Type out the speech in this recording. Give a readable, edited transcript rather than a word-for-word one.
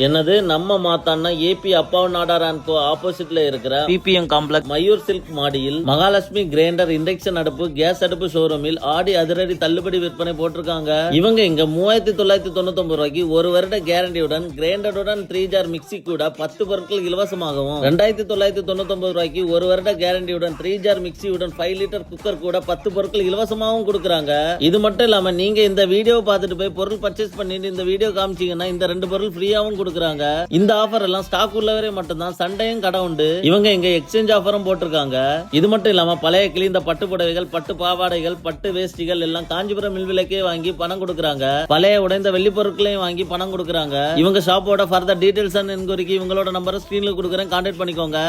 என்னது நம்ம மாத்தான்னா AB Appavu Nadar and கோ ஆப்போசிட்ல இருக்கிற பிபிஎம் காம்ப்ளெக்ஸ் மயூர் சில்க் மாடியில் மகாலட்சுமி கிரைண்டர் இண்டக்ஷன் அடுப்பு கேஸ் அடுப்பு ஷோரூமில் ஆடி அதிரடி தள்ளுபடி விற்பனை போட்டிருக்காங்க. இவங்க இங்க 3999 ரூபாய்க்கு ஒரு வருட கேரண்டியுடன் கிரைண்டருடன் 3 ஜார் மிக்சி கூட 10 பொருட்கள் இலவசமாகவும் 2999 ரூபாய்க்கு ஒரு வருட கேரண்டியுடன் 3 ஜார் மிக்சியுடன் 5 லிட்டர் குக்கர் கூட 10 பொருட்கள் இலவசமாகவும் கொடுக்கறாங்க. இது மட்டும் இல்லாம நீங்க இந்த வீடியோவை பார்த்துட்டு போய் பொருள் பர்ச்சேஸ் பண்ணிட்டு இந்த வீடியோ காமிச்சீங்கன்னா இந்த 2 பொருள் ஃப்ரீயாவும் கொடுக்கறாங்க. இந்த ஆஃபர் எல்லாம் ஸ்டாக் உள்ளவரே மட்டும்தான், சண்டையும் கடை உண்டு. இவங்க இங்க எக்ஸ்சேஞ்ச் ஆஃபரும் போட்டிருக்காங்க. இது மட்டும் இல்லாம பழைய கிழிந்த பட்டு புடவைகள், பட்டு பாவாடைகள், பட்டு வேஷ்டிகள் எல்லாம் காஞ்சிபுரம் மில் விலைக்கே வாங்கி பணம் கொடுக்கறாங்க. பழைய உடைந்த வெள்ளி பொருட்களையும் வாங்கி பணம் கொடுக்கறாங்க. இவங்க ஷாப்போட ஃபர்தர் டீடைல்ஸ் அண்ட் என்கொயரிக்கு இவங்களோட நம்பரை ஸ்கிரீன்ல கொடுக்கறேன், கான்டாக்ட் பண்ணிக்கோங்க.